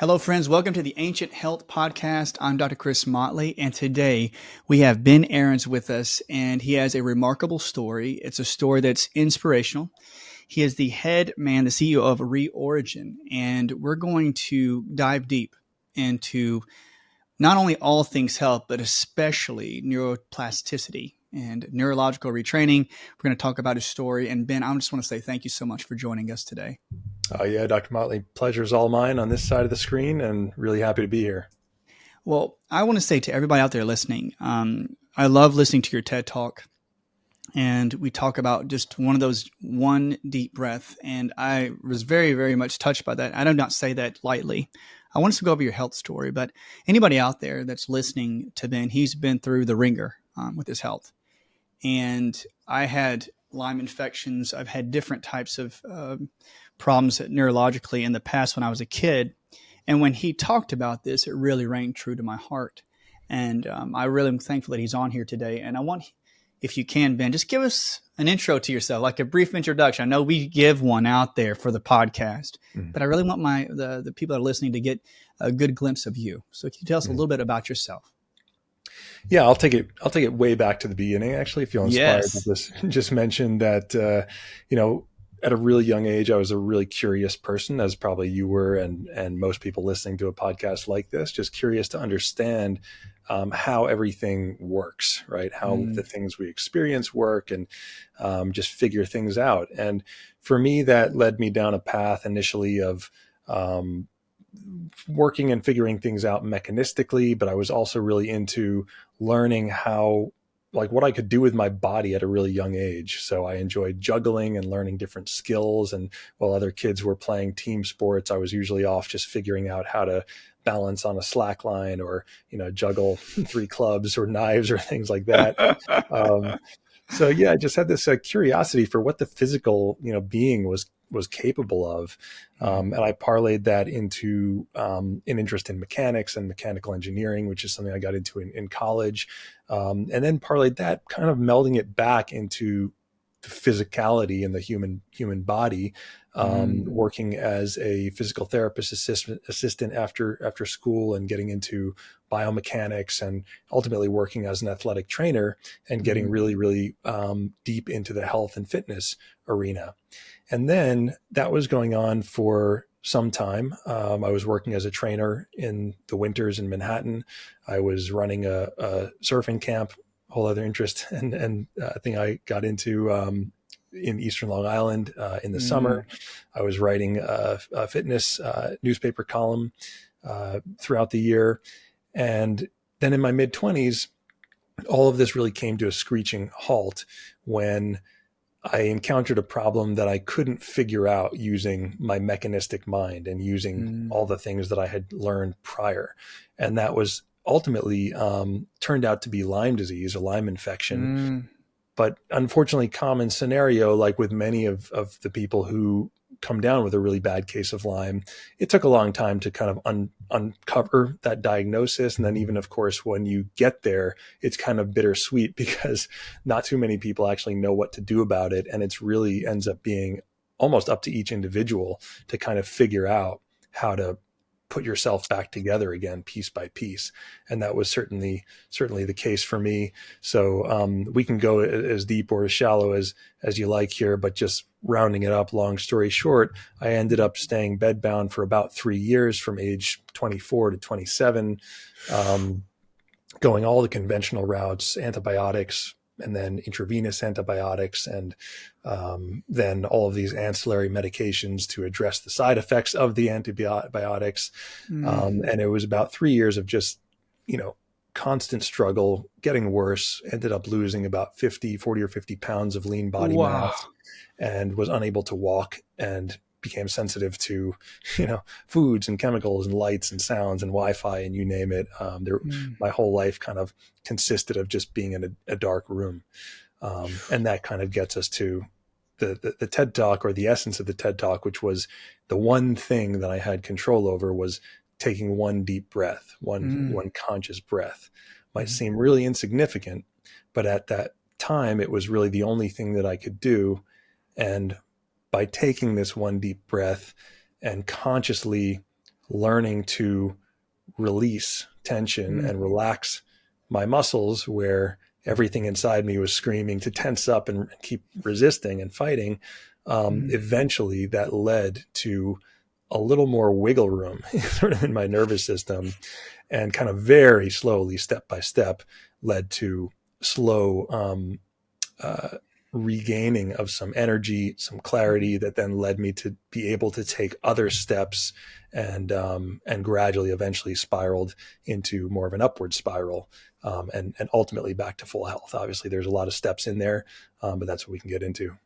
Hello, friends. Welcome to the Ancient Health Podcast. I'm Dr. Chris Motley, and today we have Ben Ahrens with us, and he has a remarkable story. It's a story that's inspirational. He is the head man, the CEO of Reorigin, and we're going to dive deep into not only all things health, but especially neuroplasticity and neurological retraining. We're going to talk about his story. And Ben, I just want to say thank you so much for joining us today. Yeah, Dr. Motley, pleasure's all mine on this side of the screen and really happy to be here. Well, I want to say to everybody out there listening, I love listening to your TED Talk. And we talk about just one deep breath. And I was very, very much touched by that. I do not say that lightly. I want us to go over your health story, but anybody out there that's listening to Ben, he's been through the ringer with his health. And I had Lyme infections. I've had different types of problems neurologically in the past when I was a kid. And when he talked about this, it really rang true to my heart. And I really am thankful that he's on here today. And I want, if you can, Ben, just give us an intro to yourself, like a brief introduction. I know we give one out there for the podcast, but I really want the people that are listening to get a good glimpse of you. So can you tell us a little bit about yourself? Yeah, I'll take it way back to the beginning. Actually, if you're inspired Yes. to just mention that, at a really young age, I was a really curious person, as probably you were, and most people listening to a podcast like this, just curious to understand how everything works, right? How the things we experience work, and just figure things out. And for me, that led me down a path initially of working and figuring things out mechanistically, but I was also really into learning how, like, what I could do with my body at a really young age. So I enjoyed juggling and learning different skills. And while other kids were playing team sports, I was usually off just figuring out how to balance on a slack line or, juggle 3 clubs or knives or things like that. So yeah, I just had this curiosity for what the physical, being was capable of. And I parlayed that into an interest in mechanics and mechanical engineering, which is something I got into in college. And then parlayed that, kind of melding it back into the physicality in the human body, working as a physical therapist assistant after school, and getting into biomechanics, and ultimately working as an athletic trainer and getting really, really deep into the health and fitness arena. And then that was going on for some time. I was working as a trainer in the winters in Manhattan. I was running a surfing camp, whole other interest and thing I got into in Eastern Long Island in the summer. I was writing a fitness newspaper column throughout the year. And then in my mid-20s, all of this really came to a screeching halt when I encountered a problem that I couldn't figure out using my mechanistic mind and using all the things that I had learned prior. And that was ultimately turned out to be Lyme disease, or Lyme infection. But unfortunately, common scenario, like with many of the people who come down with a really bad case of Lyme, it took a long time to kind of uncover that diagnosis. And then even, of course, when you get there, it's kind of bittersweet because not too many people actually know what to do about it. And it's really ends up being almost up to each individual to kind of figure out how to put yourself back together again, piece by piece. And that was certainly the case for me. So we can go as deep or as shallow as you like here, but just rounding it up, long story short, I ended up staying bedbound for about 3 years, from age 24 to 27, going all the conventional routes, antibiotics, and then intravenous antibiotics, and then all of these ancillary medications to address the side effects of the antibiotics. And it was about 3 years of just, constant struggle, getting worse, ended up losing about 40 or 50 pounds of lean body mass, and was unable to walk, and became sensitive to, foods and chemicals and lights and sounds and Wi-Fi and you name it. My whole life kind of consisted of just being in a dark room. And that kind of gets us to the TED Talk, or the essence of the TED Talk, which was the one thing that I had control over was taking one deep breath, one conscious breath. Might seem really insignificant, but at that time, it was really the only thing that I could do. And by taking this one deep breath and consciously learning to release tension Mm, and relax my muscles where everything inside me was screaming to tense up and keep resisting and fighting. mm, Eventually that led to a little more wiggle room sort of in my nervous system, and kind of very slowly, step by step, led to slow uh, regaining of some energy, some clarity, that then led me to be able to take other steps, and gradually, eventually, spiraled into more of an upward spiral, and ultimately back to full health. Obviously, there's a lot of steps in there, but that's what we can get into.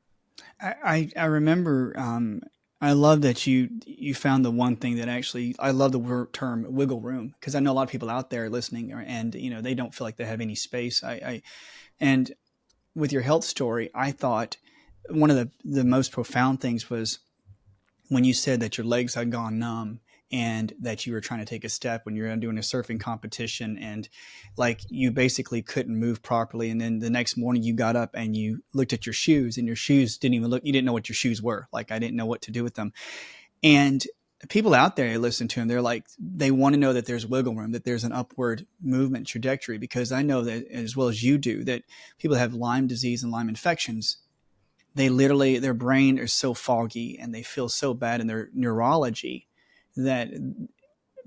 I remember. I love that you found the one thing that actually. I love the word term wiggle room, because I know a lot of people out there listening, and they don't feel like they have any space. And with your health story, I thought one of the most profound things was when you said that your legs had gone numb and that you were trying to take a step when you were doing a surfing competition, and like you basically couldn't move properly, and then the next morning you got up and you looked at your shoes, and your shoes didn't even look, you didn't know what your shoes were, like I didn't know what to do with them. And people out there listen to them, they're like, they want to know that there's wiggle room, that there's an upward movement trajectory, because I know that as well as you do, that people have Lyme disease and Lyme infections, they literally, their brain is so foggy and they feel so bad in their neurology that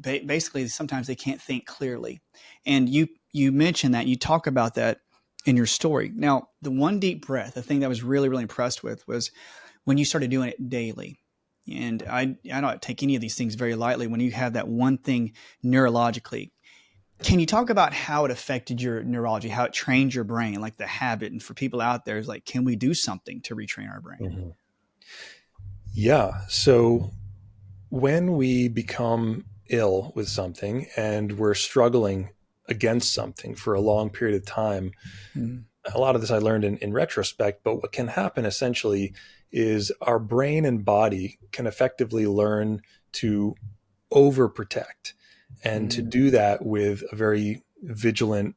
basically sometimes they can't think clearly. And you mentioned that, you talk about that in your story. Now, the one deep breath, the thing that I was really really impressed with was when you started doing it daily. And I don't take any of these things very lightly. When you have that one thing neurologically, can you talk about how it affected your neurology, how it trained your brain, like the habit? And for people out there, is like, can we do something to retrain our brain? Mhm. Yeah. So when we become ill with something and we're struggling against something for a long period of time, Mm, a lot of this I learned in retrospect, but what can happen essentially is our brain and body can effectively learn to overprotect, and to mm, do that with a very vigilant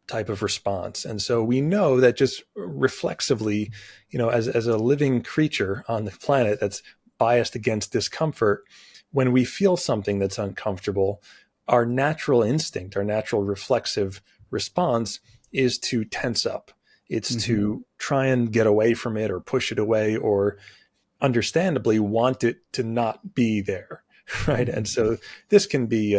type of response. And so we know that just reflexively, as a living creature on the planet that's biased against discomfort, when we feel something that's uncomfortable, our natural instinct, our natural reflexive response is to tense up. It's mm-hmm, to try and get away from it or push it away, or understandably want it to not be there. Right. And mm-hmm, so this can be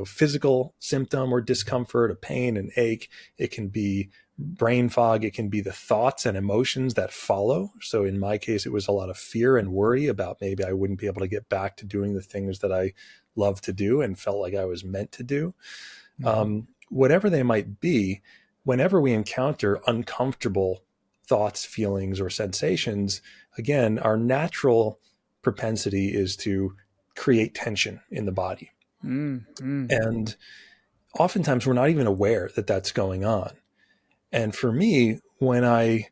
physical symptom or discomfort, a pain, an ache. It can be brain fog. It can be the thoughts and emotions that follow. So in my case, it was a lot of fear and worry about maybe I wouldn't be able to get back to doing the things that I love to do and felt like I was meant to do. mm-hmm, Whatever they might be, whenever we encounter uncomfortable thoughts, feelings, or sensations, again, our natural propensity is to create tension in the body. mm-hmm. And oftentimes we're not even aware that that's going on. And for me, when I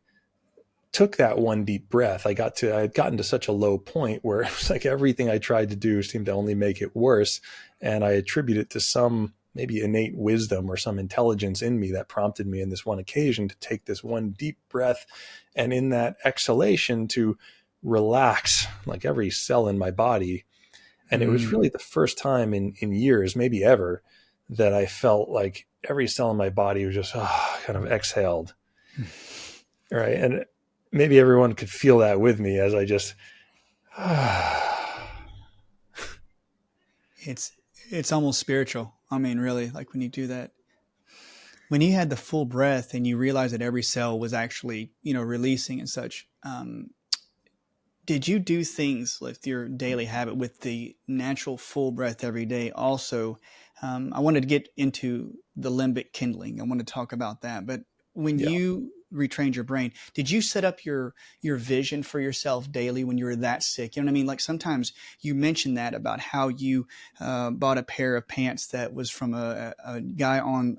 took that one deep breath, I had gotten to such a low point where it was like everything I tried to do seemed to only make it worse. And I attribute it to some maybe innate wisdom or some intelligence in me that prompted me in this one occasion to take this one deep breath, and in that exhalation to relax like every cell in my body. And it was Mm. really the first time in years, maybe ever, that I felt like every cell in my body was just kind of exhaled. Right. And maybe everyone could feel that with me as I just, It's it's almost spiritual. I mean, really, like when you do that, when you had the full breath and you realize that every cell was actually, releasing and such. Did you do things with your daily habit with the natural full breath every day? Also, I wanted to get into the limbic kindling. I want to talk about that. But when yeah. you retrained your brain, did you set up your vision for yourself daily when you were that sick? You know what I mean? Like sometimes you mentioned that about how you bought a pair of pants that was from a guy on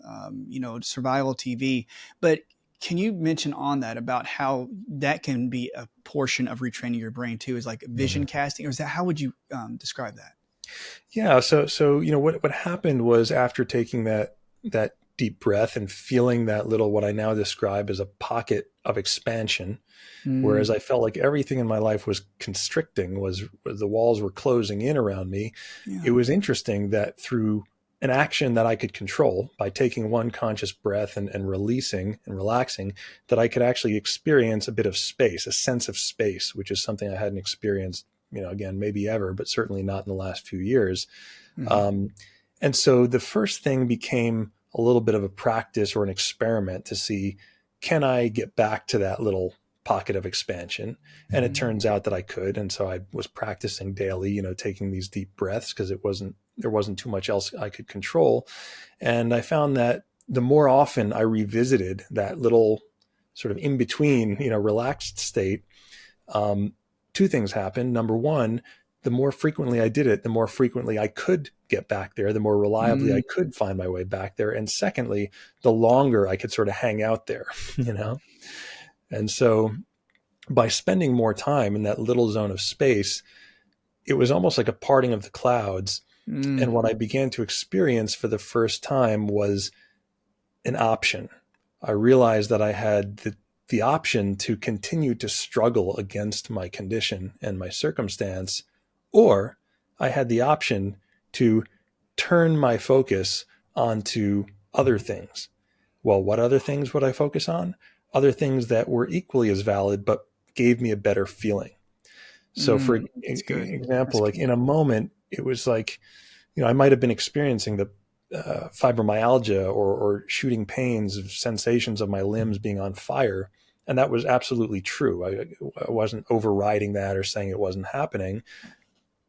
survival TV, but can you mention on that about how that can be a portion of retraining your brain too? Is like vision Mhm. casting, or is that, how would you describe that? Yeah. So what happened was, after taking that deep breath and feeling that little, what I now describe as a pocket of expansion. Mm, Whereas I felt like everything in my life was constricting, was the walls were closing in around me. yeah. It was interesting that through an action that I could control by taking one conscious breath and releasing and relaxing, that I could actually experience a bit of space, a sense of space, which is something I hadn't experienced, again, maybe ever, but certainly not in the last few years. Hmm. Um, and so the first thing became a little bit of a practice or an experiment to see, can I get back to that little pocket of expansion? And it turns out that I could. And so I was practicing daily, taking these deep breaths because there wasn't too much else I could control. And I found that the more often I revisited that little sort of in between, relaxed state, two things happened. Number one, the more frequently I did it, the more frequently I could get back there, the more reliably Mm, I could find my way back there. And secondly, the longer I could sort of hang out there, you know? And so by spending more time in that little zone of space, it was almost like a parting of the clouds. mm, And what I began to experience for the first time was an option. I realized that I had the option to continue to struggle against my condition and my circumstance, or I had the option to turn my focus onto other things. Well, what other things would I focus on? Other things that were equally as valid, but gave me a better feeling. So, for it's good. example, That's like good. in a moment, it was like, I might have been experiencing the fibromyalgia or shooting pains of sensations of my limbs being on fire. And that was absolutely true. I wasn't overriding that or saying it wasn't happening.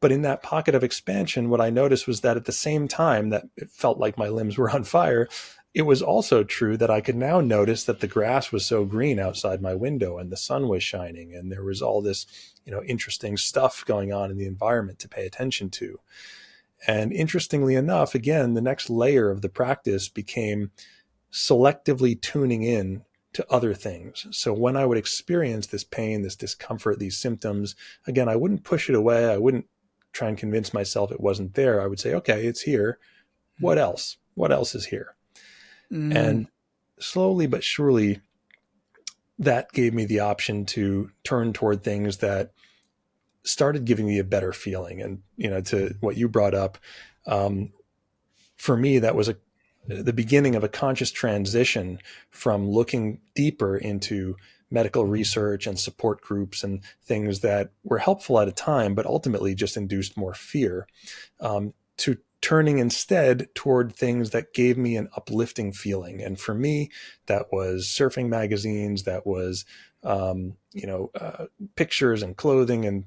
But in that pocket of expansion, what I noticed was that at the same time that it felt like my limbs were on fire, it was also true that I could now notice that the grass was so green outside my window and the sun was shining and there was all this, interesting stuff going on in the environment to pay attention to. And interestingly enough, again, the next layer of the practice became selectively tuning in to other things. So when I would experience this pain, this discomfort, these symptoms, again, I wouldn't push it away. I wouldn't try and convince myself it wasn't there. I would say, okay, it's here. What else? What else is here? Mm, And slowly but surely, that gave me the option to turn toward things that started giving me a better feeling. And, to what you brought up, um, for me, that was the beginning of a conscious transition from looking deeper into medical research and support groups and things that were helpful at a time, but ultimately just induced more fear, to turning instead toward things that gave me an uplifting feeling. And for me, that was surfing magazines, that was, pictures and clothing and,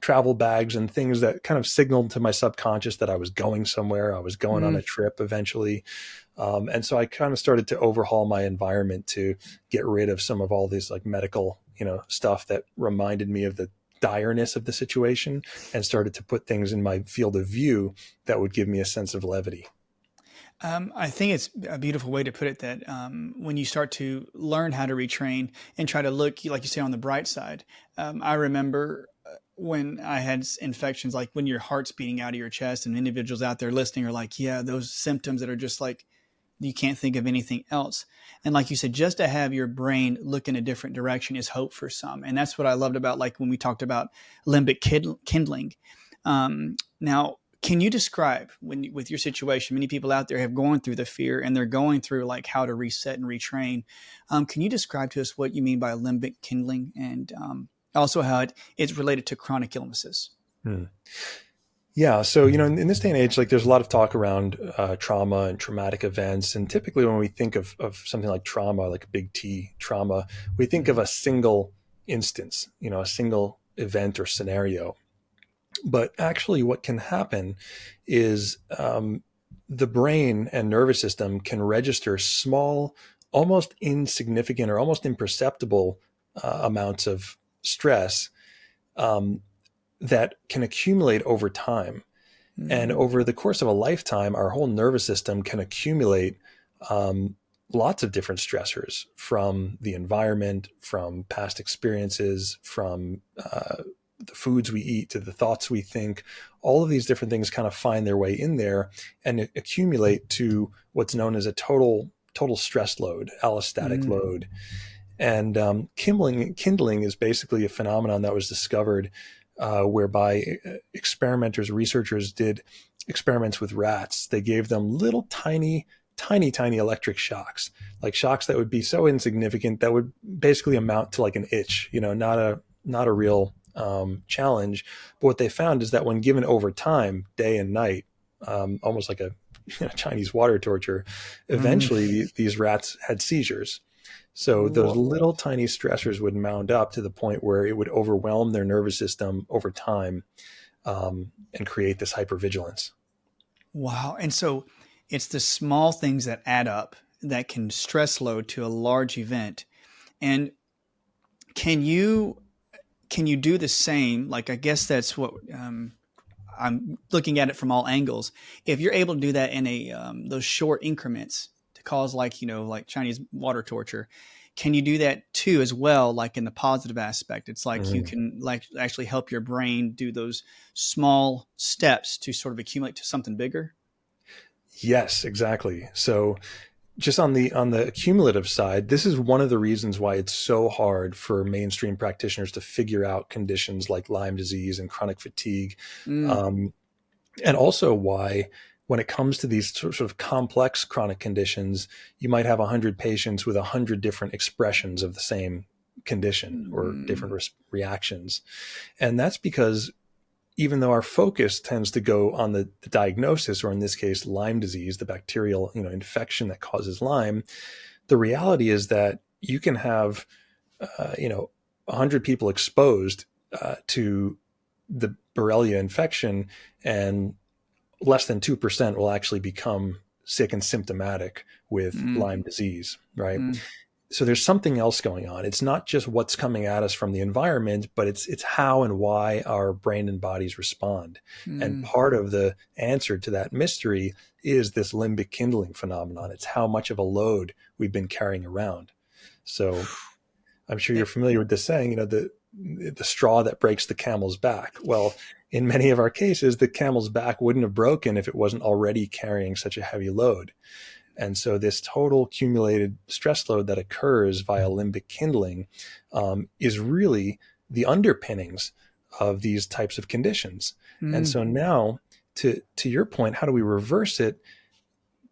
travel bags and things that kind of signaled to my subconscious that I was going somewhere. I was going on mm. a trip eventually. And so I kind of started to overhaul my environment to get rid of some of all this like medical, stuff that reminded me of the direness of the situation, and started to put things in my field of view that would give me a sense of levity. I think it's a beautiful way to put it that when you start to learn how to retrain and try to look, like you say, on the bright side. I remember when I had infections, like when your heart's beating out of your chest, and individuals out there listening are like, yeah, those symptoms that are just like, you can't think of anything else. And like you said, just to have your brain look in a different direction is hope for some. And that's what I loved about, like when we talked about limbic kindling. Now, can you describe when with your situation? Many people out there have gone through the fear and they're going through like how to reset and retrain. Can you describe to us what you mean by limbic kindling, and also how it's related to chronic illnesses? Hmm. Yeah. So, in this day and age, like there's a lot of talk around trauma and traumatic events. And typically when we think of something like trauma, like a big T trauma, we think of Mm-hmm. a single instance, a single event or scenario. But actually what can happen is the brain and nervous system can register small, almost insignificant or almost imperceptible amounts of stress, um, that can accumulate over time. And Mm-hmm. over the course of a lifetime, our whole nervous system can accumulate um, lots of different stressors from the environment, from past experiences, from the foods we eat to the thoughts we think, all of these different things kind of find their way in there and accumulate to what's known as a total stress load, allostatic Mm. load. And kindling is basically a phenomenon that was discovered whereby experimenters, researchers did experiments with rats. They gave them little tiny electric shocks, like shocks that would be so insignificant that would basically amount to like an itch, not a real challenge. But what they found is that when given over time, day and night, almost like a Chinese water torture, Mm. eventually these rats had seizures. So those Whoa. little tiny stressors would mount up to the point where it would overwhelm their nervous system over time, and create this hypervigilance. Wow. And so it's the small things that add up that can stress load to a large event. And can you can you do the same? Like I guess that's what I'm looking at it from all angles. If you're able to do that in a those short increments to cause like like Chinese water torture, can you do that too as well? Like in the positive aspect, it's like you Mhm. can like actually help your brain do those small steps to sort of accumulate to something bigger. Yes, exactly. So just on the cumulative side, this is one of the reasons why it's so hard for mainstream practitioners to figure out conditions like Lyme disease and chronic fatigue, Mm, um, and also why when it comes to these sort of complex chronic conditions, you might have 100 patients with 100 different expressions of the same condition or mm, different reactions. And that's because even though our focus tends to go on the diagnosis, or in this case, Lyme disease, the bacterial infection that causes Lyme, the reality is that you can have uh, you know 100 people exposed to the Borrelia infection, and less than 2% will actually become sick and symptomatic with mm, Lyme disease, right? mm, So there's something else going on. It's not just what's coming at us from the environment, but it's how and why our brain and bodies respond. And mm. part of the answer to that mystery is this limbic kindling phenomenon. It's how much of a load we've been carrying around. So I'm sure you're It, familiar with this saying, the straw that breaks the camel's back. Well, in many of our cases, the camel's back wouldn't have broken if it wasn't already carrying such a heavy load. And so this total accumulated stress load that occurs via limbic kindling is really the underpinnings of these types of conditions. And mm, so now, to your point, how do we reverse it?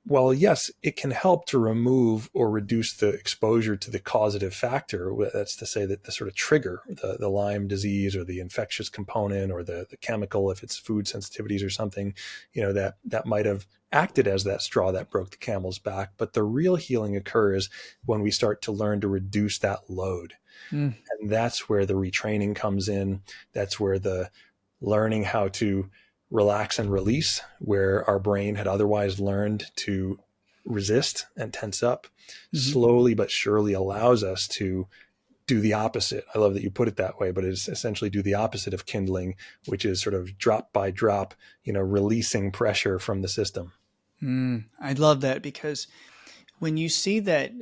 Well, yes, it can help to remove or reduce the exposure to the causative factor. That's to say that the sort of trigger, the Lyme disease or the infectious component or the chemical, if it's food sensitivities or something, that might have acted as that straw that broke the camel's back. But the real healing occurs when we start to learn to reduce that load. mm, And that's where the retraining comes in. That's where the learning how to relax and release, where our brain had otherwise learned to resist and tense up, mhm. slowly but surely allows us to do the opposite. I love that you put it that way, but it's essentially do the opposite of kindling, which is sort of drop by drop, releasing pressure from the system. I love that because when you see that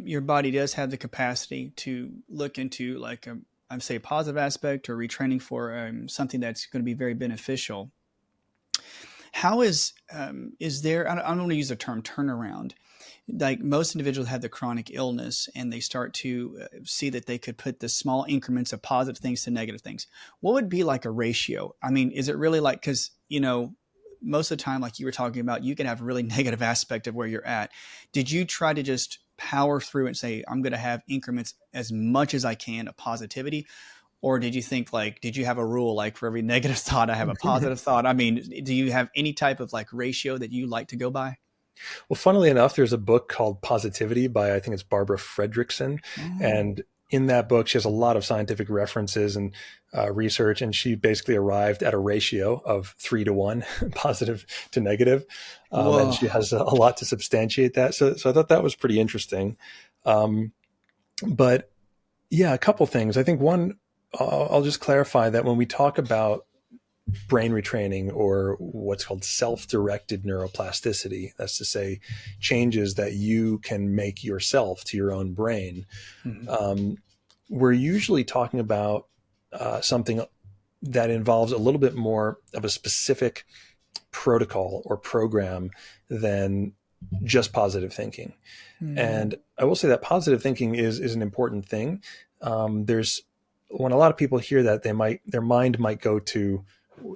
your body does have the capacity to look into like I'd say a positive aspect or retraining for something that's going to be very beneficial. How is there? I don't want to use the term turnaround. Like most individuals have the chronic illness and they start to see that they could put the small increments of positive things to negative things. What would be like a ratio? I mean, is it really like, because, most of the time, like you were talking about, you can have a really negative aspect of where you're at. Did you try to just power through and say, I'm going to have increments as much as I can of positivity? Or did you think like, did you have a rule like for every negative thought, I have a positive thought? I mean, do you have any type of like ratio that you like to go by? Well, funnily enough, there's a book called Positivity by, I think it's Barbara Fredrickson. Oh, And in that book, she has a lot of scientific references and research. And she basically arrived at a ratio of 3 to 1, positive to negative. And whoa. she has a lot to substantiate that. So I thought that was pretty interesting. Um, but yeah, a couple things. I think one, I'll just clarify that when we talk about brain retraining or what's called self-directed neuroplasticity, that's to say changes that you can make yourself to your own brain, Mhm. um, we're usually talking about something that involves a little bit more of a specific protocol or program than just positive thinking. Mm-hmm. And I will say that positive thinking is an important thing. There's when a lot of people hear that, their mind might go to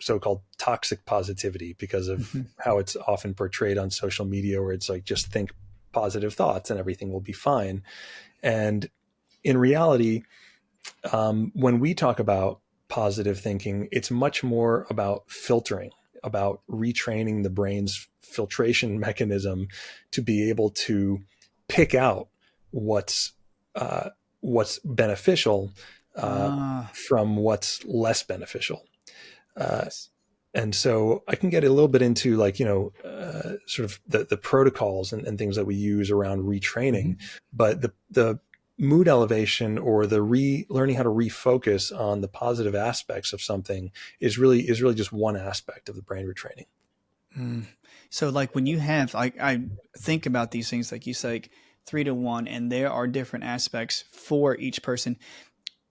so-called toxic positivity because of Mm-hmm. how it's often portrayed on social media, where it's like just think positive thoughts and everything will be fine. And in reality, when we talk about positive thinking, it's much more about filtering, about retraining the brain's filtration mechanism to be able to pick out what's uh, what's beneficial uh, Ah, from what's less beneficial. Uh, yes. and so I can get a little bit into like, sort of the protocols and things that we use around retraining, but the mood elevation or the learning how to refocus on the positive aspects of something is really just one aspect of the brain retraining. Mm. So, like when you have, like, I think about these things, like you say, like 3 to 1, and there are different aspects for each person.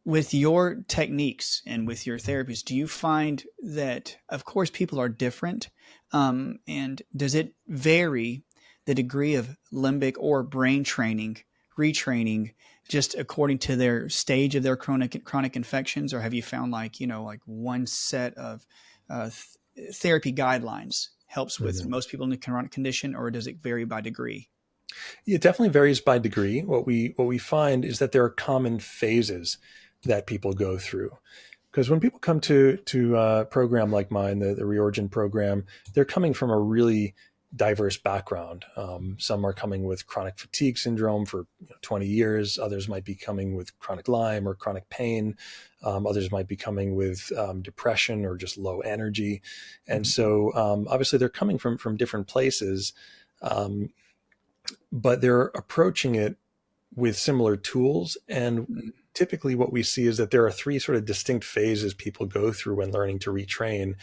With your techniques and with your therapies, do you find that, of course, people are different? And does it vary the degree of limbic or brain training, retraining, just according to their stage of their chronic infections? Or have you found, like, like one set of therapy guidelines helps with Mhm. most people in the chronic condition, or does it vary by degree? It definitely varies by degree. What we find is that there are common phases that people go through. Because when people come to a program like mine, the Reorigin program, they're coming from a really diverse background. Some are coming with chronic fatigue syndrome for 20 years. Others might be coming with chronic Lyme or chronic pain. Others might be coming with depression or just low energy. And Mm-hmm. so obviously they're coming from different places, um, but they're approaching it with similar tools. And typically what we see is that there are three sort of distinct phases people go through when learning to retrain.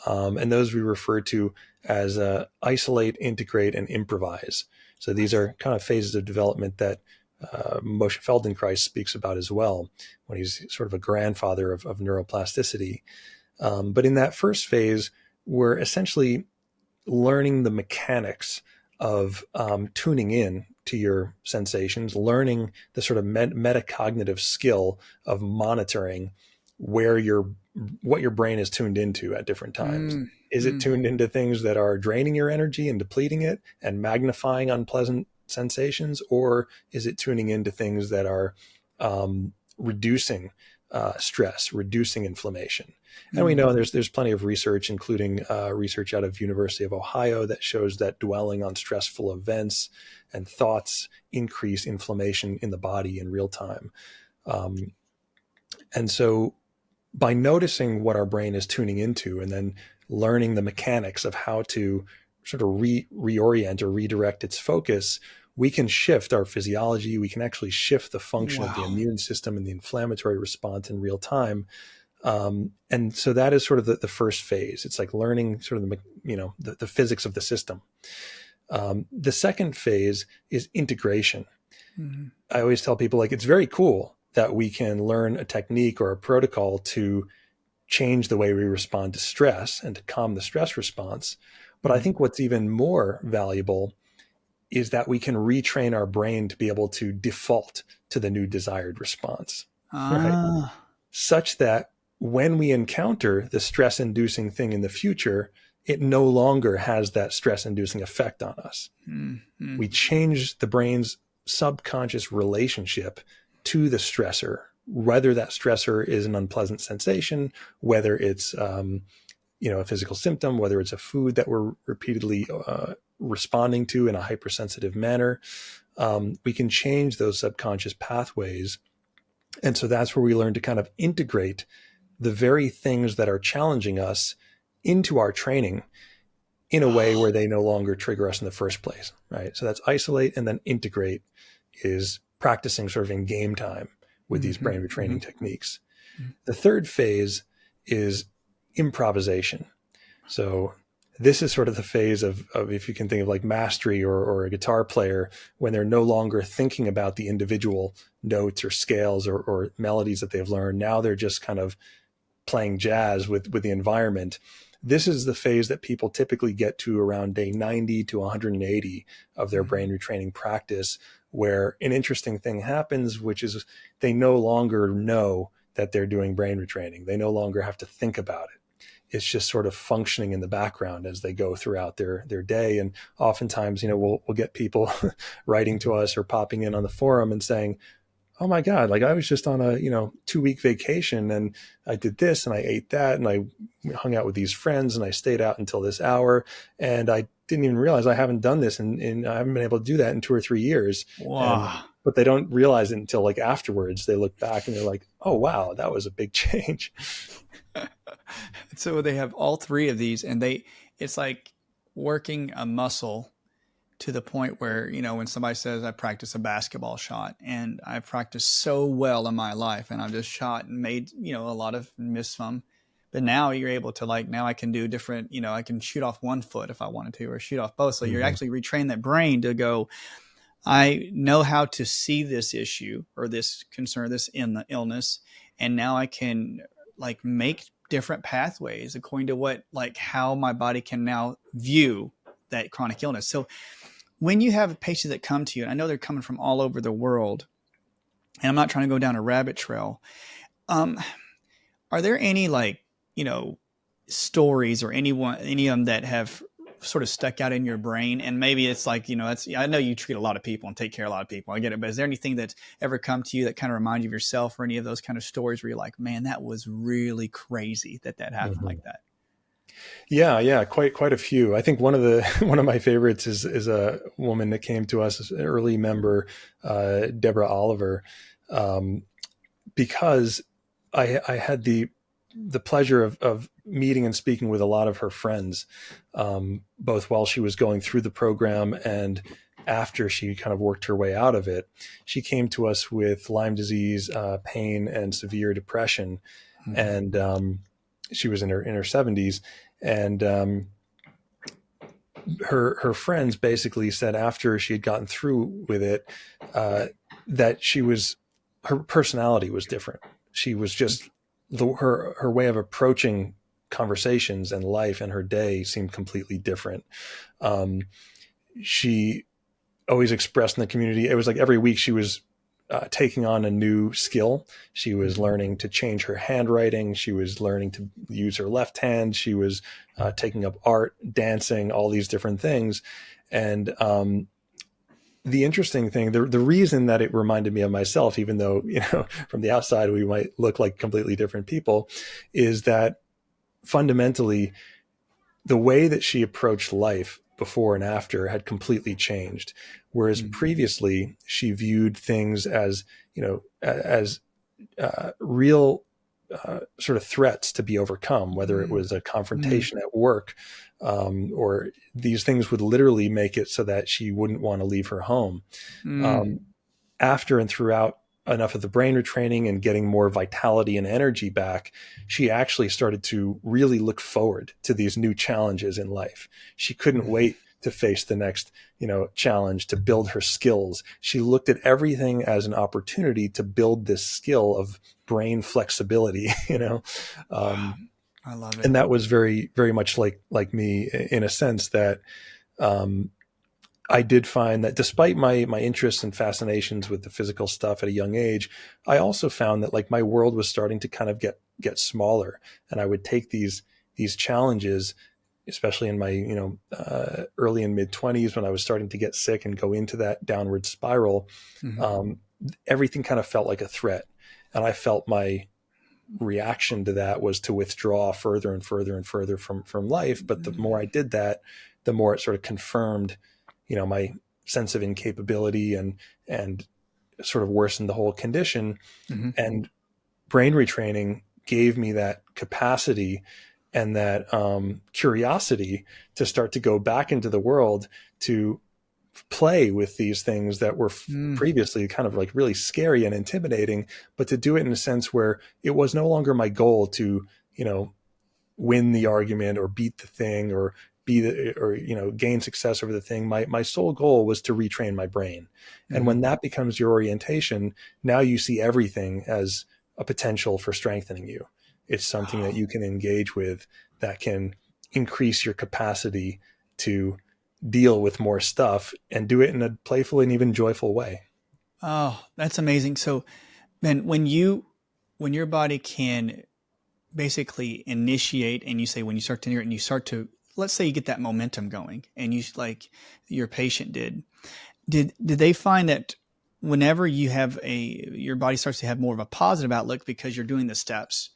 And those we refer to as isolate, integrate, and improvise. So these Nice. are kind of phases of development that Moshe Feldenkrais speaks about as well, when he's sort of a grandfather of neuroplasticity. But in that first phase, we're essentially learning the mechanics of tuning in to your sensations, learning the sort of metacognitive skill of monitoring where what your brain is tuned into at different times. Mm, Is it mm. tuned into things that are draining your energy and depleting it and magnifying unpleasant sensations, or is it tuning into things that are reducing stress, reducing inflammation? And we Mm. know there's plenty of research, including research out of University of Ohio, that shows that dwelling on stressful events and thoughts increase inflammation in the body in real time. Um, and so by noticing what our brain is tuning into and then learning the mechanics of how to sort of reorient or redirect its focus, we can shift our physiology. We can actually shift the function of the Wow. immune system and the inflammatory response in real time. And so that is sort of the first phase. It's like learning sort of the physics of the system. The second phase is integration. Mhm. I always tell people, like, it's very cool that we can learn a technique or a protocol to change the way we respond to stress and to calm the stress response. But I Mhm. think what's even more valuable is that we can retrain our brain to be able to default to the new desired response, right? Ah. Such that when we encounter the stress inducing thing in the future, it no longer has that stress inducing effect on us. Mm, mm. We change the brain's subconscious relationship to the stressor, whether that stressor is an unpleasant sensation, whether it's a physical symptom, whether it's a food that we're repeatedly responding to in a hypersensitive manner. We can change those subconscious pathways. And so that's where we learn to kind of integrate the very things that are challenging us into our training in a way where they no longer trigger us in the first place, right? So that's isolate, and then integrate is practicing sort of in game time with these Mhm, brain retraining mhm, techniques. mhm. The third phase is improvisation. So this is sort of the phase of if you can think of like mastery or a guitar player, when they're no longer thinking about the individual notes or scales or melodies that they've learned. Now they're just kind of playing jazz with the environment. This is the phase that people typically get to around day 90 to 180 of their brain retraining practice, where an interesting thing happens, which is they no longer know that they're doing brain retraining. They no longer have to think about it. It's just sort of functioning in the background as they go throughout their day. And oftentimes, we'll get people writing to us or popping in on the forum and saying, oh my God, like I was just on a, 2-week vacation and I did this and I ate that and I hung out with these friends and I stayed out until this hour. And I didn't even realize I haven't done this and I haven't been able to do that in 2 or 3 years. Wow. But they don't realize it until like afterwards. They look back and they're like, oh, wow, that was a big change. So they have all three of these, and it's like working a muscle to the point where, when somebody says I practice a basketball shot and I practiced so well in my life and I've just shot and made, a lot of missed some, but now you're able to now I can do different, I can shoot off one foot if I wanted to, or shoot off both. So you're actually retraining that brain to go, I know how to see this issue or this concern, this in the illness. And now I can make different pathways according to how my body can now view that chronic illness. So when you have patients that come to you, and I know they're coming from all over the world, and I'm not trying to go down a rabbit trail, are there any stories or any of them that have sort of stuck out in your brain? And maybe it's I know you treat a lot of people and take care of a lot of people, I get it, but is there anything that's ever come to you that kind of reminds you of yourself, or any of those kind of stories where you're like, man, that was really crazy that happened like that? Yeah, quite a few. I think one of my favorites is a woman that came to us as an early member, Deborah Oliver, because I had the pleasure of meeting and speaking with a lot of her friends, both while she was going through the program and after she kind of worked her way out of it. She came to us with Lyme disease, pain, and severe depression. And she was in her 70s. And her friends basically said after she had gotten through with it, that her personality was different. She was just her way of approaching conversations and life and her day seemed completely different. She always expressed in the community, it was like every week she was taking on a new skill. She was learning to change her handwriting. She was learning to use her left hand. She was taking up art, dancing, all these different things. And the interesting thing, the reason that it reminded me of myself, even though, from the outside we might look like completely different people, is that fundamentally the way that she approached life before and after had completely changed. Whereas previously she viewed things as, real sort of threats to be overcome, whether it was a confrontation at work, or these things would literally make it so that she wouldn't want to leave her home. After and throughout enough of the brain retraining and getting more vitality and energy back, she actually started to really look forward to these new challenges in life. She couldn't wait to face the next, challenge, to build her skills. She looked at everything as an opportunity to build this skill of brain flexibility, Wow. I love it. And that was very, very much like me, in a sense that, I did find that despite my interests and fascinations with the physical stuff at a young age, I also found that my world was starting to kind of get smaller, and I would take these challenges, especially in my early and mid 20s when I was starting to get sick and go into that downward spiral. Everything kind of felt like a threat, and I felt my reaction to that was to withdraw further and further and further from life. But the more I did that, the more it sort of confirmed my sense of incapability and sort of worsened the whole condition. And brain retraining gave me that capacity and that curiosity to start to go back into the world, to play with these things that were previously kind of really scary and intimidating, but to do it in a sense where it was no longer my goal to, win the argument or beat the thing or gain success over the thing. My sole goal was to retrain my brain. And when that becomes your orientation, now you see everything as a potential for strengthening you. It's something that Oh, you can engage with that can increase your capacity to deal with more stuff and do it in a playful and even joyful way. oh, that's amazing. So, man, when your body can basically initiate, and you say when you start to hear it and you start to, let's say you get that momentum going, and you like your patient did they find that whenever you have your body starts to have more of a positive outlook because you're doing the steps,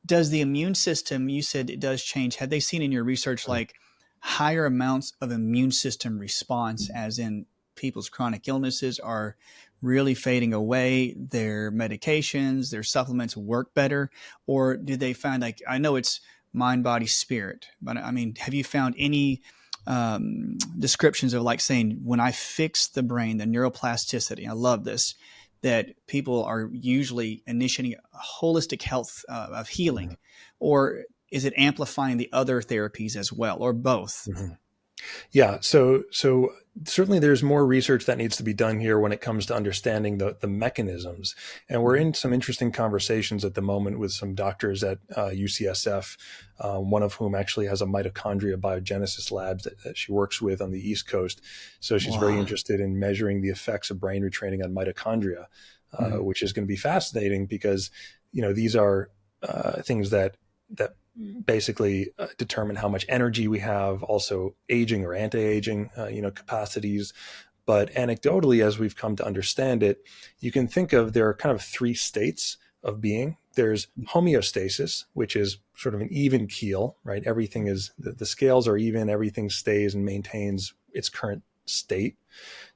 does the immune system, you said it does change, have they seen in your research like higher amounts of immune system response, as in people's chronic illnesses are really fading away, their medications, their supplements work better? Or did they find, like, I know it's mind, body, spirit, but I mean, have you found any descriptions of, like, saying when I fix the brain, the neuroplasticity, I love this, that people are usually initiating a holistic health of healing? Or is it amplifying the other therapies as well, or both? Mhm. Yeah, so certainly there's more research that needs to be done here when it comes to understanding the mechanisms, and we're Mhm. in some interesting conversations at the moment with some doctors at UCSF, one of whom actually has a mitochondria biogenesis labs that she works with on the East Coast. So she's very Wow. interested in measuring the effects of brain retraining on mitochondria, Mhm. which is going to be fascinating because these are things that basically determine how much energy we have, also aging or anti-aging, capacities. But anecdotally, as we've come to understand it, you can think of there are kind of three states of being. There's homeostasis, which is sort of an even keel, right? Everything is, the scales are even, everything stays and maintains its current state.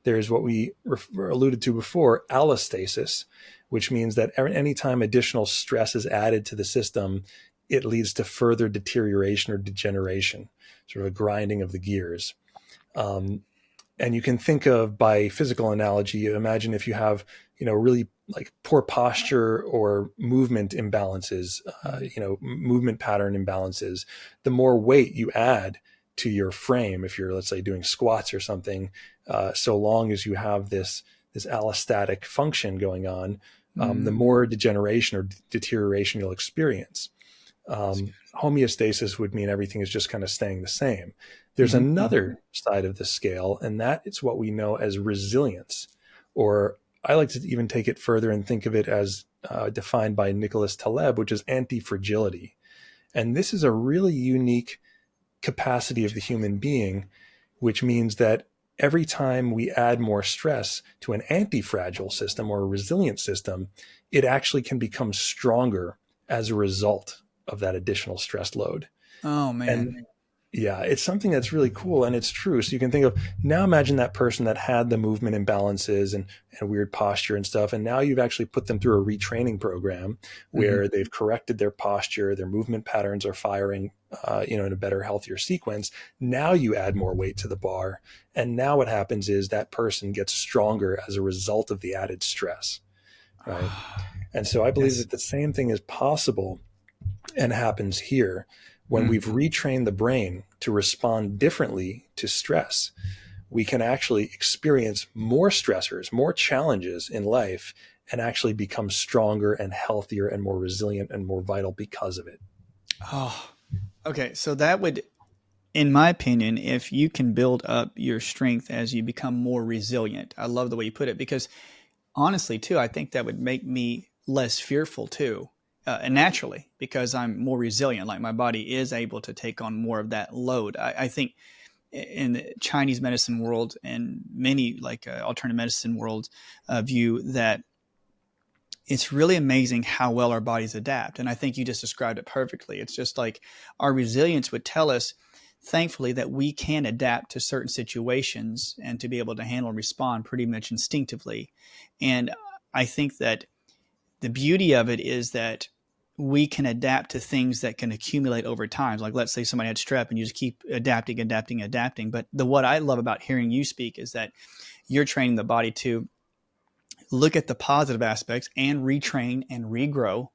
There's what we alluded to before, allostasis, which means that anytime additional stress is added to the system, it leads to further deterioration or degeneration, sort of a grinding of the gears. Um, and you can think of, by physical analogy, imagine if you have, really like poor posture or movement imbalances, movement pattern imbalances. The more weight you add to your frame, if you're, let's say, doing squats or something, so long as you have this allostatic function going on, the Mhm. more degeneration or deterioration you'll experience. That's good. Homeostasis would mean everything is just kind of staying the same. There's Mhm. Mhm. another side of the scale, and that it's what we know as resilience, or I like to even take it further and think of it as defined by Nicholas Taleb, which is anti-fragility. And this is a really unique capacity of the human being, which means that every time we add more stress to an anti-fragile system or a resilient system, it actually can become stronger as a result of that additional stress load. Oh man. And yeah, it's something that's really cool and it's true. So you can think of, now imagine that person that had the movement imbalances and weird posture and stuff. And now you've actually put them through a retraining program Mhm. where they've corrected their posture, their movement patterns are firing, in a better, healthier sequence. Now you add more weight to the bar. And now what happens is that person gets stronger as a result of the added stress. Right. And so I believe Yes. that the same thing is possible and happens here when Mm. we've retrained the brain to respond differently to stress. We can actually experience more stressors, more challenges in life, and actually become stronger and healthier and more resilient and more vital because of it. Oh, okay. So that would, in my opinion, if you can build up your strength as you become more resilient, I love the way you put it, because honestly, too, I think that would make me less fearful too, and naturally, because I'm more resilient. Like, my body is able to take on more of that load. I think in the Chinese medicine world and many, like, alternative medicine world, view that it's really amazing how well our bodies adapt. And I think you just described it perfectly. It's just like our resilience would tell us, thankfully, that we can adapt to certain situations and to be able to handle and respond pretty much instinctively. And I think that the beauty of it is that we can adapt to things that can accumulate over time. Like, let's say somebody had strep and you just keep adapting, adapting, adapting. But what I love about hearing you speak is that you're training the body to look at the positive aspects and retrain and regrow.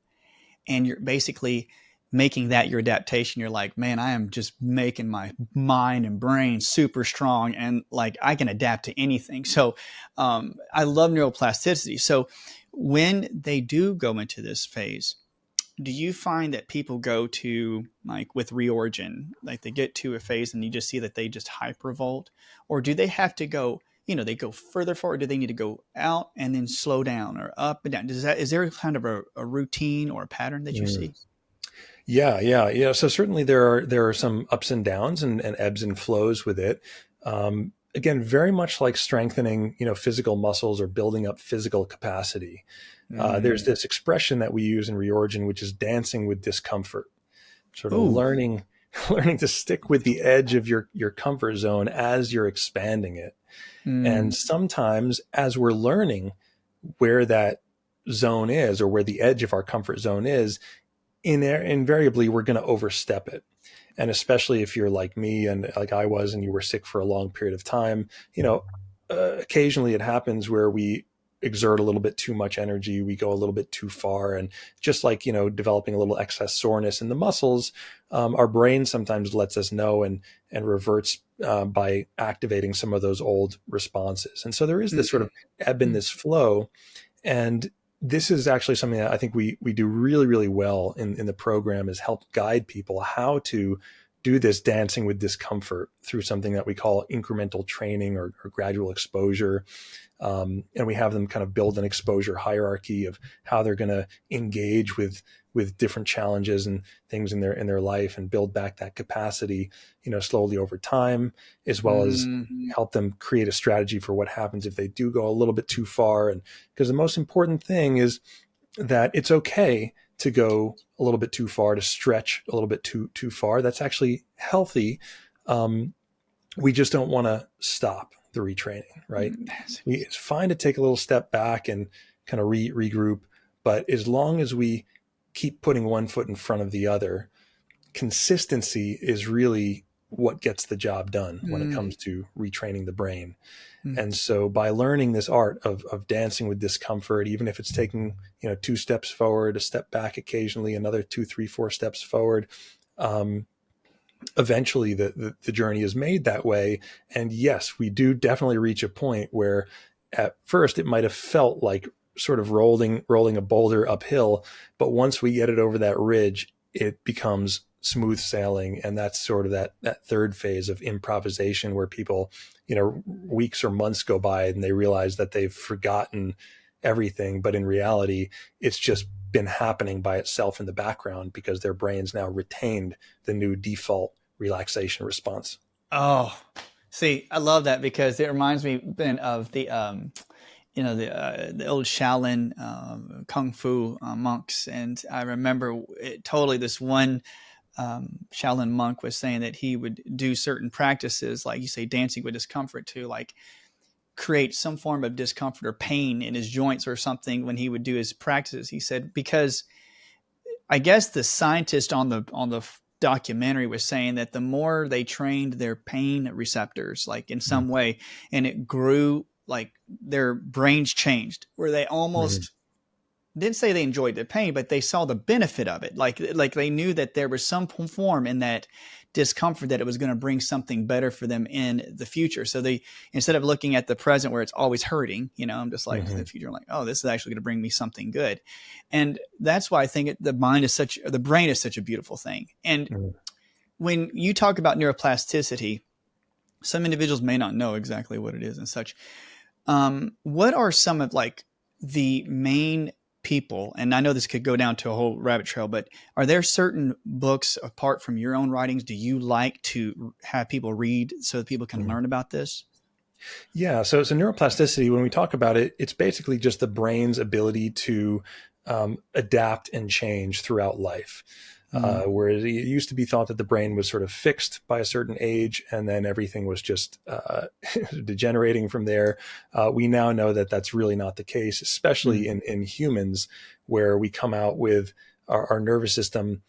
And you're basically making that your adaptation. You're like, man, I am just making my mind and brain super strong, and like I can adapt to anything. So I love neuroplasticity. So when they do go into this phase, do you find that people go to, like with reorigin, like they get to a phase and you just see that they just hypervolt, or do they have to go, they go further forward? Do they need to go out and then slow down, or up and down? Is there kind of a routine or a pattern that you Mm. see? Yeah. So certainly there are some ups and downs and ebbs and flows with it. Again, very much like strengthening, physical muscles or building up physical capacity. There's Mm. this expression that we use in Reorigin, which is dancing with discomfort, sort of Ooh. learning to stick with the edge of your comfort zone as you're expanding it. And Mm. sometimes as we're learning where that zone is or where the edge of our comfort zone is, invariably we're going to overstep it. And especially if you're like me and like I was, and you were sick for a long period of time, occasionally it happens where we exert a little bit too much energy, we go a little bit too far, and just like developing a little excess soreness in the muscles, our brain sometimes lets us know and reverts by activating some of those old responses. And so there is this sort of ebb in Mm. this flow, and this is actually something that I think we do really, really well in the program, is help guide people how to do this dancing with discomfort through something that we call incremental training or gradual exposure. And we have them kind of build an exposure hierarchy of how they're going to engage with different challenges and things in their life, and build back that capacity, slowly over time, as well as Mm. help them create a strategy for what happens if they do go a little bit too far. And because the most important thing is that it's okay to go a little bit too far, to stretch a little bit too far. That's actually healthy. We just don't want to stop the retraining, right? It's fine to take a little step back and kind of regroup, but as long as we keep putting one foot in front of the other, consistency is really what gets the job done when it Mm. comes to retraining the brain. Mm. And so by learning this art of dancing with discomfort, even if it's taking, 2 steps forward, a step back occasionally, another 2, 3, 4 steps forward, eventually the journey is made that way. And yes, we do definitely reach a point where at first it might have felt like sort of rolling a boulder uphill, but once we get it over that ridge, it becomes smooth sailing. And that's sort of that third phase of improvisation, where people, weeks or months go by and they realize that they've forgotten everything, but in reality it's just been happening by itself in the background because their brains now retained the new default relaxation response. Oh, see, I love that because it reminds me, Ben, of the old Shaolin kung fu monks, and I remember it totally. This one Shaolin monk was saying that he would do certain practices, like you say, dancing with discomfort, to like create some form of discomfort or pain in his joints or something when he would do his practices. He said because I guess the scientist on the documentary was saying that the more they trained their pain receptors, like in some way, and it grew, like their brains changed, where they Mm-hmm. almost didn't say they enjoyed the pain, but they saw the benefit of it. Like they knew that there was some form in that discomfort that it was going to bring something better for them in the future. So they, instead of looking at the present where it's always hurting, I'm just like Mm-hmm. the future, I'm like, oh, this is actually going to bring me something good. And that's why I think the brain is such a beautiful thing. And Mm-hmm. when you talk about neuroplasticity, some individuals may not know exactly what it is and such. What are some of like the main people, and I know this could go down to a whole rabbit trail, but are there certain books apart from your own writings do you like to have people read so that people can Mm-hmm. learn about this? Yeah. So neuroplasticity, when we talk about it, it's basically just the brain's ability to adapt and change throughout life. Mm. Whereas it used to be thought that the brain was sort of fixed by a certain age, and then everything was just degenerating from there. We now know that that's really not the case, especially Mm. in humans, where we come out with our nervous system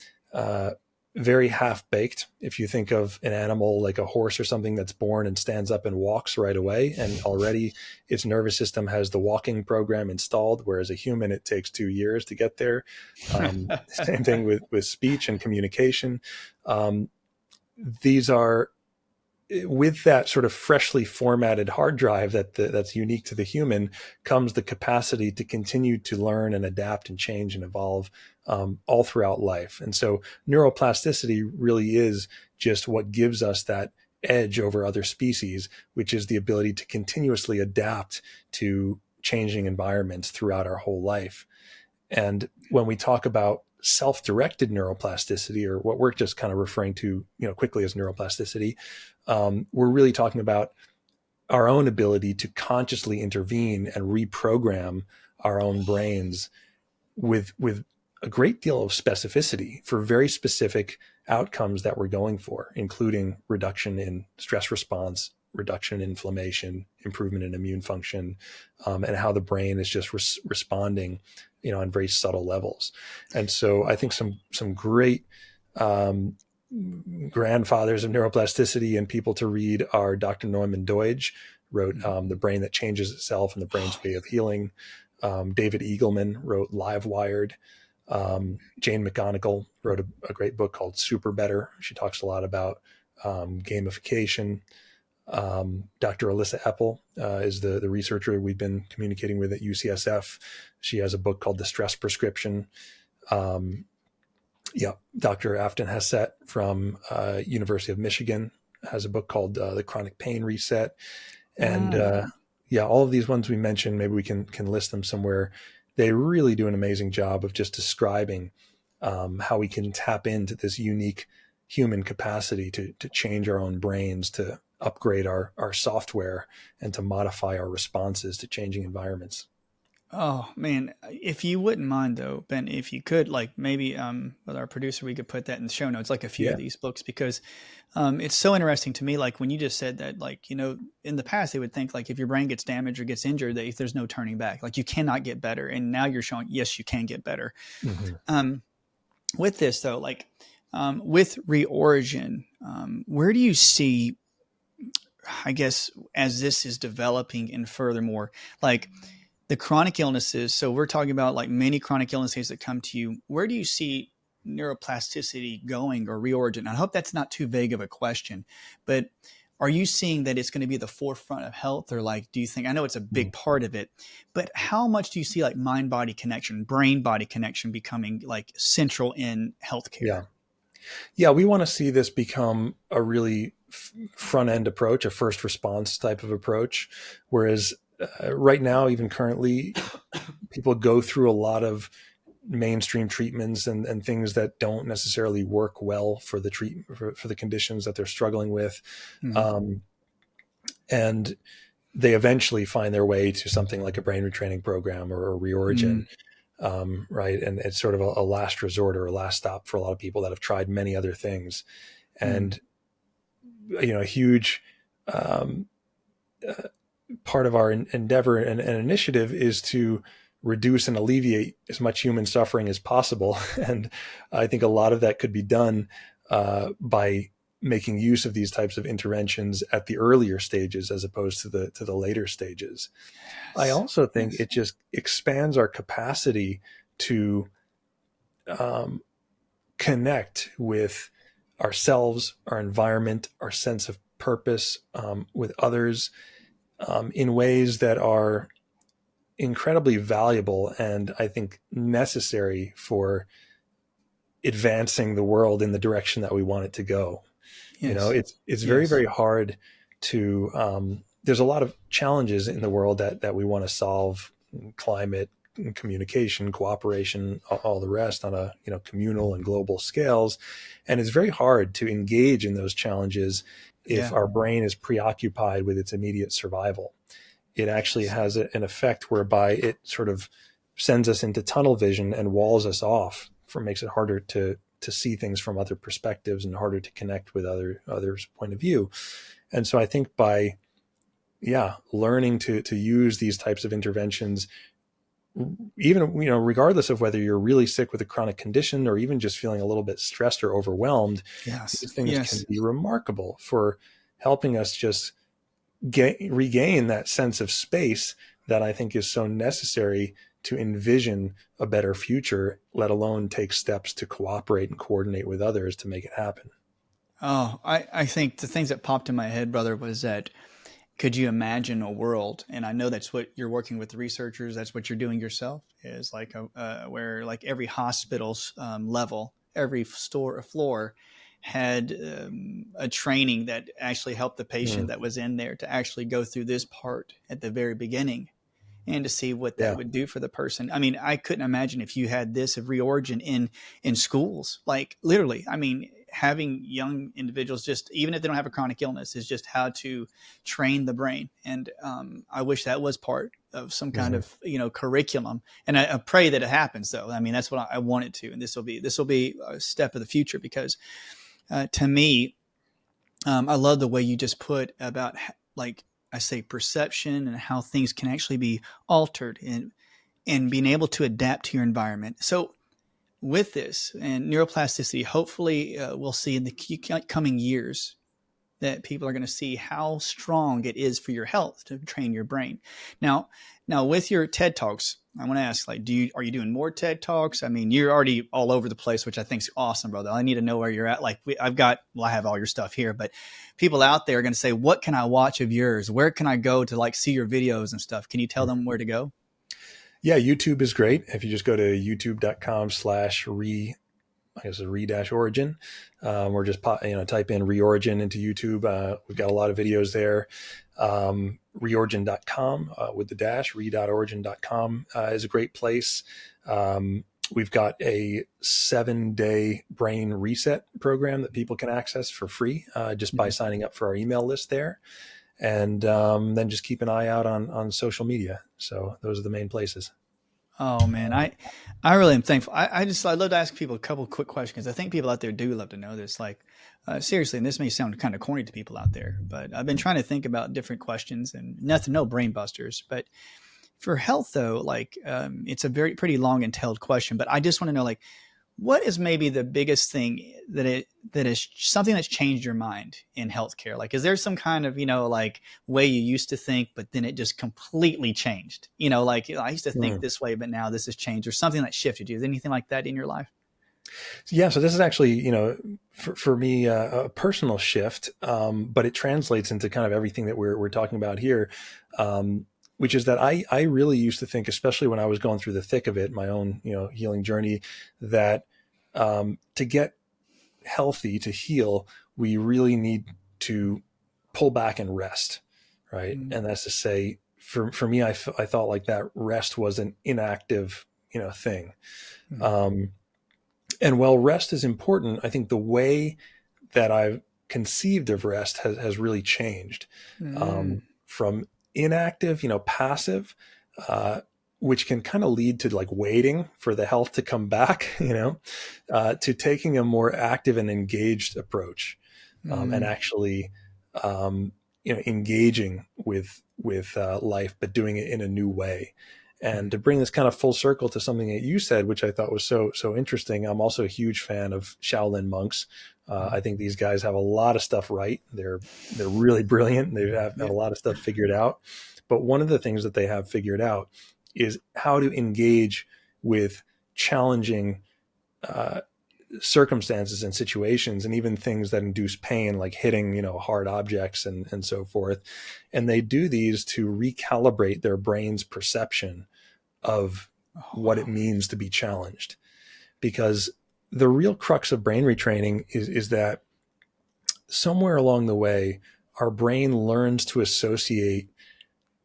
very half baked. If you think of an animal like a horse or something that's born and stands up and walks right away, and already its nervous system has the walking program installed, whereas a human, it takes 2 years to get there. Same thing with speech and communication. These are with that sort of freshly formatted hard drive that's unique to the human comes the capacity to continue to learn and adapt and change and evolve all throughout life. And so neuroplasticity really is just what gives us that edge over other species, which is the ability to continuously adapt to changing environments throughout our whole life. And when we talk about self-directed neuroplasticity, or what we're just kind of referring to, quickly as neuroplasticity, we're really talking about our own ability to consciously intervene and reprogram our own brains with a great deal of specificity for very specific outcomes that we're going for, including reduction in stress response, reduction in inflammation, improvement in immune function, and how the brain is just responding, on very subtle levels. And so I think some great grandfathers of neuroplasticity and people to read are Dr. Neumann Deutsch, wrote The Brain That Changes Itself and the Brain's Way of Healing. David Eagleman wrote Live Wired. Jane McGonigal wrote a great book called Super Better. She talks a lot about gamification. Dr. Alyssa Epple is the researcher we've been communicating with at UCSF. She has a book called The Stress Prescription. Dr. Afton Hassett from University of Michigan has a book called The Chronic Pain Reset. And all of these ones we mentioned, maybe we can list them somewhere. They really do an amazing job of just describing how we can tap into this unique human capacity to change our own brains, to upgrade our software, and to modify our responses to changing environments. Oh man, if you wouldn't mind though, Ben, if you could, like maybe with our producer, we could put that in the show notes, like a few of these books, because it's so interesting to me. Like when you just said that, like, in the past they would think like if your brain gets damaged or gets injured, that there's no turning back, like you cannot get better. And now you're showing, yes, you can get better. Mm-hmm. With this though, like with Reorigin, where do you see, I guess, as this is developing and furthermore, like the chronic illnesses. So we're talking about like many chronic illnesses that come to you. Where do you see neuroplasticity going, or Reorigin? I hope that's not too vague of a question, but are you seeing that it's going to be the forefront of health, or like, do you think, I know it's a big part of it, but how much do you see like mind-body connection, brain-body connection becoming like central in healthcare? Yeah. We want to see this become a really front-end approach, a first response type of approach. Whereas right now, even currently, people go through a lot of mainstream treatments and things that don't necessarily work well for the treatment for the conditions that they're struggling with. Mm-hmm. And they eventually find their way to something like a brain retraining program or a Reorigin. Mm-hmm. Right. And it's sort of a last resort or a last stop for a lot of people that have tried many other things. And, a huge, part of our endeavor and initiative is to reduce and alleviate as much human suffering as possible. And I think a lot of that could be done by making use of these types of interventions at the earlier stages as opposed to the later stages. Yes. I also think it just expands our capacity to connect with ourselves, our environment, our sense of purpose, with others, in ways that are incredibly valuable and I think necessary for advancing the world in the direction that we want it to go. Yes. It's very, very hard to, there's a lot of challenges in the world that we want to solve: climate, communication, cooperation, all the rest on a, communal and global scales. And it's very hard to engage in those challenges if our brain is preoccupied with its immediate survival. It actually has an effect whereby it sort of sends us into tunnel vision and walls us off, makes it harder to see things from other perspectives and harder to connect with others' point of view. And so I think by, learning to use these types of interventions, even, regardless of whether you're really sick with a chronic condition or even just feeling a little bit stressed or overwhelmed, these things can be remarkable for helping us just regain that sense of space that I think is so necessary to envision a better future, let alone take steps to cooperate and coordinate with others to make it happen. Oh, I think the things that popped in my head, brother, was that could you imagine a world, and I know that's what you're working with the researchers, that's what you're doing yourself, is like where like every hospital's level, every store floor had a training that actually helped the patient Mm, that was in there to actually go through this part at the very beginning and to see what that yeah. would do for the person. I mean, I couldn't imagine if you had this of reorigin in schools, like literally. I mean, having young individuals, just even if they don't have a chronic illness, is just how to train the brain. And I wish that was part of some kind Hmm. of curriculum. And I pray that it happens, though. I mean, that's what I want it to. And this will be a step of the future because to me, I love the way you just put about like I say perception and how things can actually be altered and being able to adapt to your environment. So with this and neuroplasticity, hopefully we'll see in the coming years that people are going to see how strong it is for your health to train your brain. Now, now with your TED Talks, I want to ask, like, are you doing more TED Talks? I mean, you're already all over the place, which I think is awesome, brother. I need to know where you're at. Like, I have all your stuff here, but people out there are going to say, what can I watch of yours? Where can I go to like see your videos and stuff? Can you tell them where to go? Yeah, YouTube is great. If you just go to youtube.com/re, I guess, a re-origin, or just type in reorigin into YouTube. We've got a lot of videos there. Reorigin.com with the dash, re.origin.com is a great place. We've got a 7-day brain reset program that people can access for free just by Mhm. signing up for our email list there. And then just keep an eye out on social media. So those are the main places. Oh man, I really am thankful. I love to ask people a couple quick questions. I think people out there do love to know this. Like seriously, and this may sound kind of corny to people out there, but I've been trying to think about different questions and nothing, no brain busters. But for health though, like it's a very pretty long and tailed question. But I just want to know, like, what is maybe the biggest thing that is something that's changed your mind in healthcare? Like, is there some kind of like way you used to think, but then it just completely changed? Like I used to think Mm. this way, but now this has changed, or something that shifted you. Is anything like that in your life? Yeah, so this is actually, for me, a personal shift, but it translates into kind of everything that we're talking about here, which is that I really used to think, especially when I was going through the thick of it, my own, healing journey, that to get healthy, to heal, we really need to pull back and rest, right? Mm, And that's to say, for me, I thought like that rest was an inactive, thing. mm, Um, and while rest is important, I think the way that I've conceived of rest has really changed mm, from inactive, passive, uh, which can kind of lead to like waiting for the health to come back, to taking a more active and engaged approach, and mm, actually, um, engaging with life, but doing it in a new way. And mm. to bring this kind of full circle to something that you said, which I thought was so interesting, I'm also a huge fan of Shaolin monks. Mm. I think these guys have a lot of stuff right. They're really brilliant. They have Yeah. a lot of stuff figured out. But one of the things that they have figured out is how to engage with challenging uh, circumstances and situations, and even things that induce pain, like hitting, hard objects and so forth. And they do these to recalibrate their brain's perception of Oh what it wow. means to be challenged. Because the real crux of brain retraining is that somewhere along the way, our brain learns to associate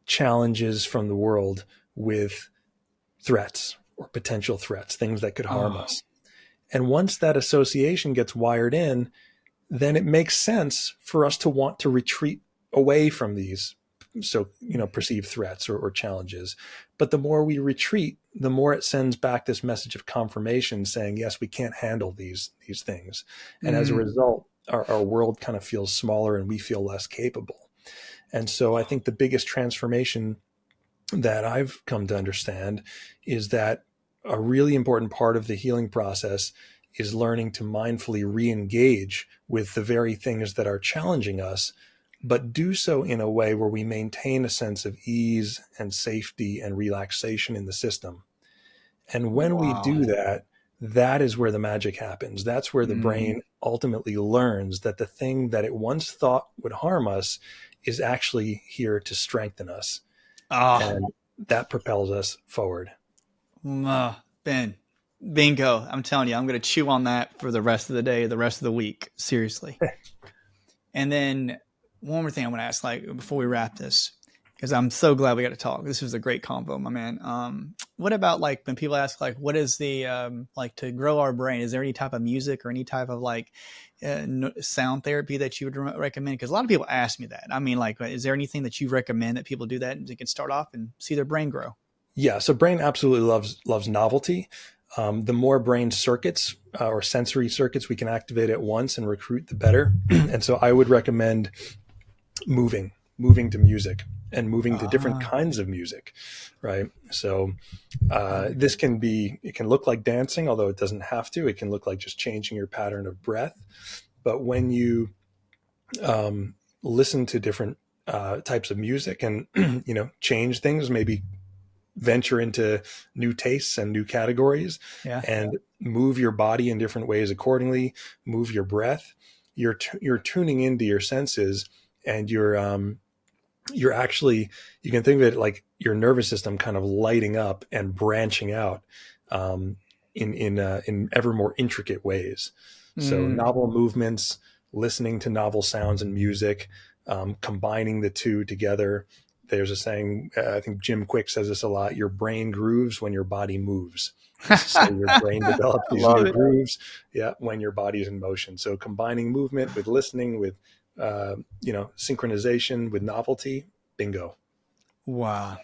challenges from the world with threats or potential threats, things that could harm Oh. us. And once that association gets wired in, then it makes sense for us to want to retreat away from these perceived threats or challenges. But the more we retreat, the more it sends back this message of confirmation saying, yes, we can't handle these things. And as a Mm. result, our world kind of feels smaller and we feel less capable. And so I think the biggest transformation that I've come to understand is that a really important part of the healing process is learning to mindfully re-engage with the very things that are challenging us, but do so in a way where we maintain a sense of ease and safety and relaxation in the system. And when we Wow. do that, that is where the magic happens. That's where the Mm. brain ultimately learns that the thing that it once thought would harm us is actually here to strengthen us. Oh, And that propels us forward. Ben, bingo. I'm telling you, I'm going to chew on that for the rest of the day, the rest of the week. Seriously. And then one more thing I want to ask, like before we wrap this, because I'm so glad we got to talk. This was a great convo, my man. What about like when people ask, like, what is the like to grow our brain? Is there any type of music or any type of like sound therapy that you would recommend? Because a lot of people ask me that. I mean, like, is there anything that you recommend that people do that and they can start off and see their brain grow? Yeah, so brain absolutely loves novelty. The more brain circuits or sensory circuits we can activate at once and recruit, the better. And so I would recommend moving to music and moving to different kinds of music, right? So this can be, it can look like dancing, although it doesn't have to. It can look like just changing your pattern of breath. But when you listen to different types of music and, change things, maybe venture into new tastes and new categories, and move your body in different ways accordingly, move your breath, you're tuning into your senses, and you're actually, you can think of it like your nervous system kind of lighting up and branching out in ever more intricate ways. So novel movements, listening to novel sounds and music, combining the two together. There's a saying, I think Jim Quick says this a lot: your brain grooves when your body moves. So your brain develops these new grooves, when your body's in motion. So combining movement with listening, with synchronization, with novelty, bingo. Wow.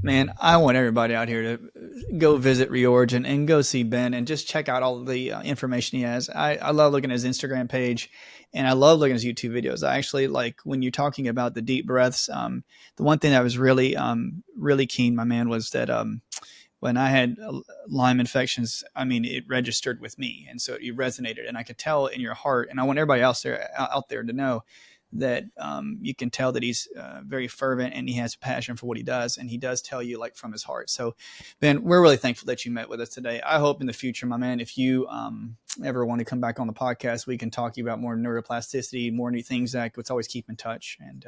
Man, I want everybody out here to go visit Reorigin and go see Ben and just check out all the information he has. I love looking at his Instagram page, and I love looking at his YouTube videos. I actually like when you're talking about the deep breaths. The one thing that was really, really keen, my man, was that when I had Lyme infections, I mean, it registered with me, and so it resonated, and I could tell in your heart. And I want everybody else out there to know that you can tell that he's very fervent and he has a passion for what he does, and he does tell you like from his heart. So Ben, we're really thankful that you met with us today. I hope in the future, my man, if you ever want to come back on the podcast, we can talk to you about more neuroplasticity, more new things. That let's always keep in touch, and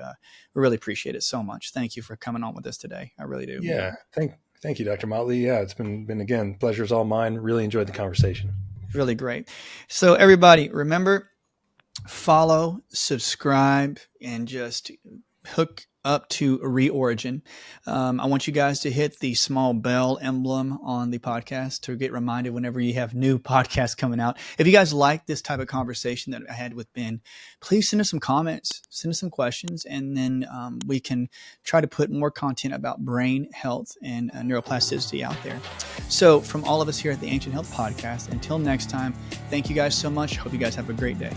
we really appreciate it so much. Thank you for coming on with us today. I really do. Yeah, thank you, Dr. Motley. Yeah, it's been again, pleasure's all mine. Really enjoyed the conversation. Really great. So everybody, remember, follow, subscribe, and just hook up to Reorigin. I want you guys to hit the small bell emblem on the podcast to get reminded whenever you have new podcasts coming out. If you guys like this type of conversation that I had with Ben, please send us some comments, send us some questions, and then we can try to put more content about brain health and neuroplasticity out there. So from all of us here at the Ancient Health Podcast, until next time, thank you guys so much. Hope you guys have a great day.